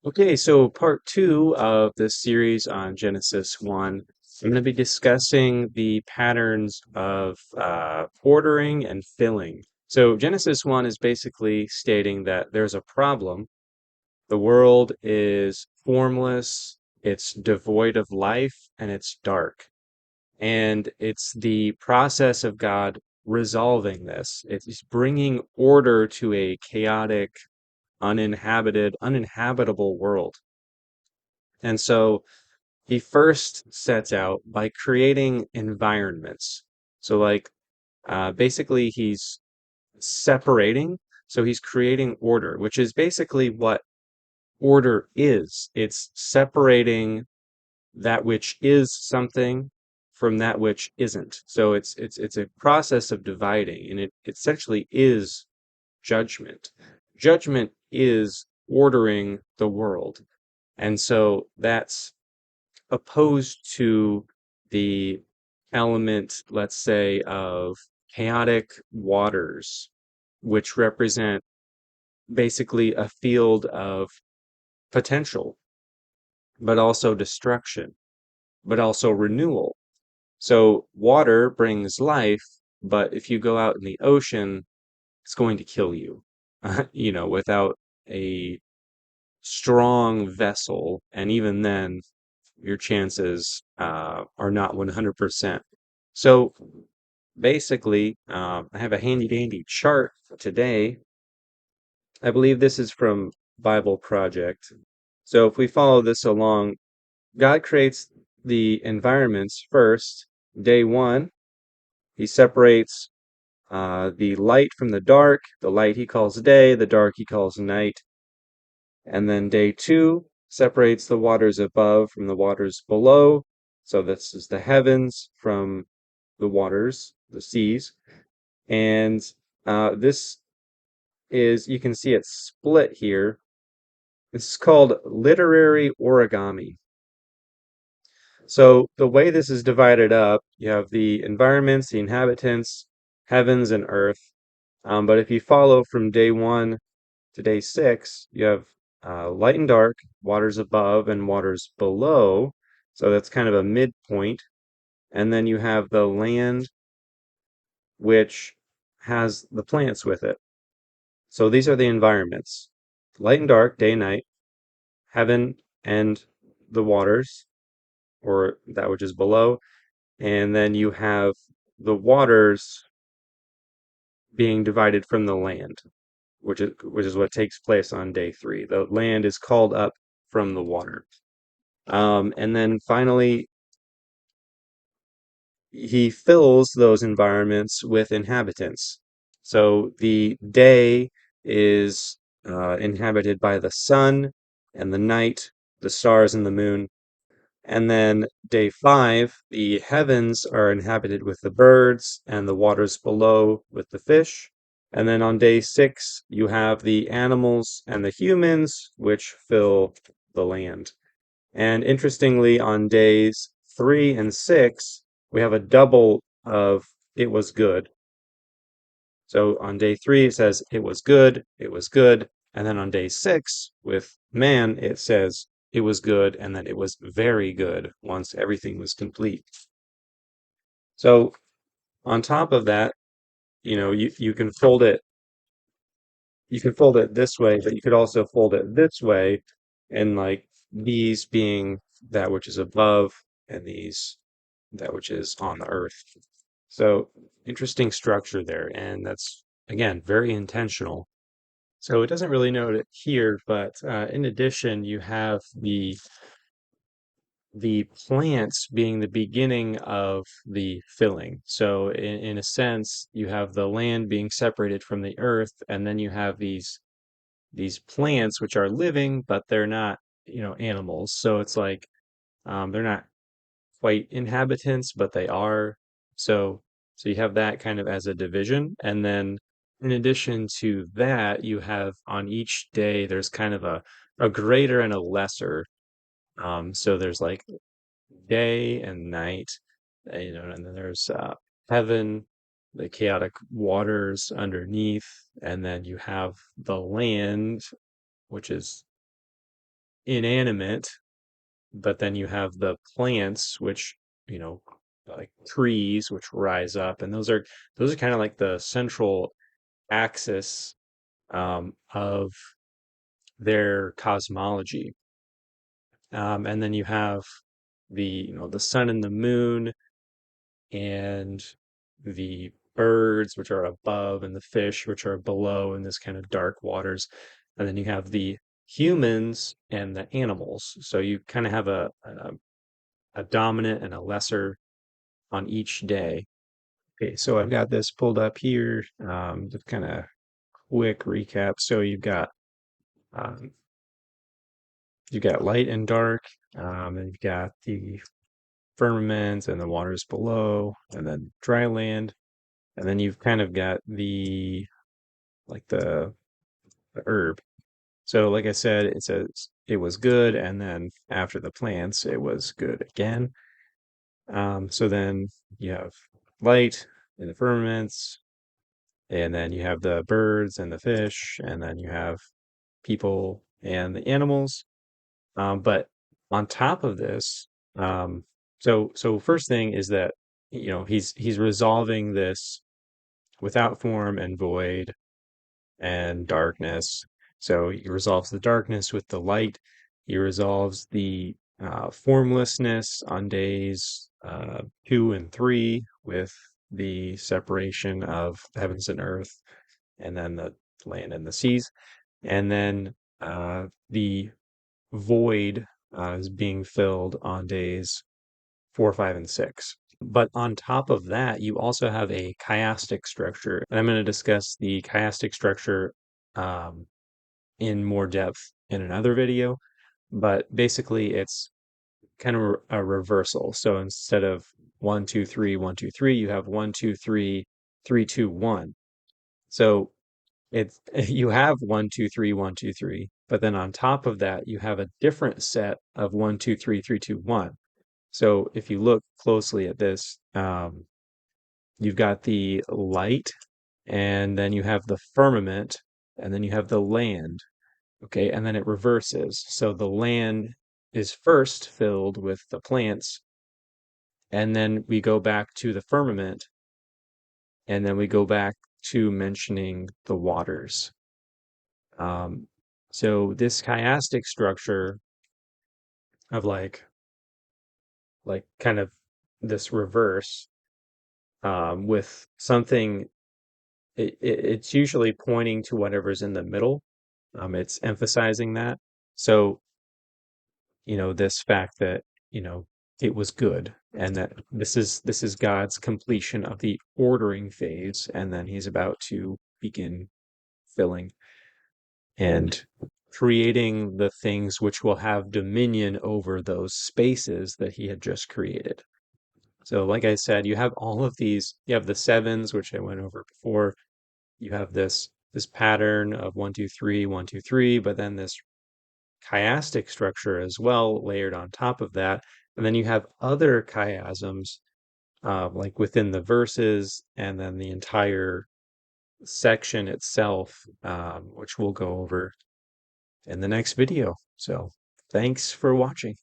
Okay, so part two of this series on Genesis 1, I'm going to be discussing the patterns of ordering and filling. So, Genesis 1 is basically stating that there's a problem. The world is formless, it's devoid of life, and it's dark. And it's the process of God resolving this. It's bringing order to a chaotic, uninhabitable world. And so he first sets out by creating environments. So, like, basically, he's separating. So, he's creating order, which is basically what order is. It's separating that which is something from that which isn't. So, it's a process of dividing, and it essentially is judgment. Judgment is ordering the world. And so that's opposed to the element, let's say, of chaotic waters, which represent basically a field of potential, but also destruction, but also renewal. So water brings life, but if you go out in the ocean, it's going to kill you, without a strong vessel. And even then, your chances are not 100%. So basically, I have a handy dandy chart today. I believe this is from Bible Project. So if we follow this along, God creates the environments first. Day one, he separates the light from the dark. The light he calls day, the dark he calls night. And then day two separates the waters above from the waters below. So this is the heavens from the waters, the seas. And this is, you can see it split here. This is called literary origami. So the way this is divided up, you have the environments, the inhabitants, heavens, and earth. But if you follow from day one to day six, you have light and dark, waters above and waters below. So that's kind of a midpoint. And then you have the land, which has the plants with it. So these are the environments: light and dark, day and night, heaven and the waters, or that which is below. And then you have the waters being divided from the land, which is what takes place on day three. The land is called up from the water. And then finally, he fills those environments with inhabitants. So the day is inhabited by the sun and the night, the stars and the moon. And then day five, the heavens are inhabited with the birds and the waters below with the fish. And then on day six, you have the animals and the humans, which fill the land. And interestingly, on days three and six, we have a double of it was good. So on day three, it says it was good, it was good. And then on day six, with man, it says it was good, and then it was very good once everything was complete. So on top of that, you can fold it this way, but you could also fold it this way, and like these being that which is above, and these that which is on the earth. So interesting structure there, and that's again very intentional. So it doesn't really note it here, but in addition, you have the plants being the beginning of the filling. So in a sense, you have the land being separated from the earth, and then you have these plants which are living, but they're not, animals. So it's like they're not quite inhabitants, but they are. So you have that kind of as a division, and then in addition to that, you have on each day there's kind of a greater and a lesser. So there's like day and night, and then there's heaven, the chaotic waters underneath, and then you have the land, which is inanimate, but then you have the plants, which, you know, like trees, which rise up, and those are kind of like the central axis of their cosmology. And then you have the sun and the moon and the birds, which are above, and the fish, which are below in this kind of dark waters. And then you have the humans and the animals. So you kind of have a dominant and a lesser on each day. Okay, so I've got this pulled up here. Just kind of quick recap. So um, you've got light and dark, and you've got the firmament and the waters below, and then dry land, and then you've kind of got the like the herb. So, like I said, it says it was good, and then after the plants, it was good again. So then you have light in the firmaments, and then you have the birds and the fish, and then you have people and the animals. But on top of this, so first thing is that he's resolving this without form and void and darkness. So he resolves the darkness with the light. He resolves the formlessness on days 2 and 3 with the separation of heavens and earth, and then the land and the seas. And then the void is being filled on days 4, 5, and 6. But on top of that, you also have a chiastic structure. And I'm going to discuss the chiastic structure um, in more depth in another video. But basically, it's kind of a reversal. So instead of 1, 2, 3, 1, 2, 3, you have 1, 2, 3, 3, 2, 1. So it's you have 1, 2, 3, 1, 2, 3, but then on top of that, you have a different set of 1, 2, 3, 3, 2, 1. So if you look closely at this, you've got the light, and then you have the firmament, and then you have the land. Okay, and then it reverses. So the land is first filled with the plants, and then we go back to the firmament, and then we go back to mentioning the waters. Um, so this chiastic structure of like kind of this reverse with something, it's usually pointing to whatever's in the middle. It's emphasizing that. So, this fact that, you know, it was good, and that this is God's completion of the ordering phase, and then he's about to begin filling and creating the things which will have dominion over those spaces that he had just created. So, like I said, you have all of these. You have the sevens, which I went over before. You have this pattern of 1, 2, 3, 1, 2, 3, but then this chiastic structure as well layered on top of that. And then you have other chiasms, like within the verses, and then the entire section itself, which we'll go over in the next video. So thanks for watching.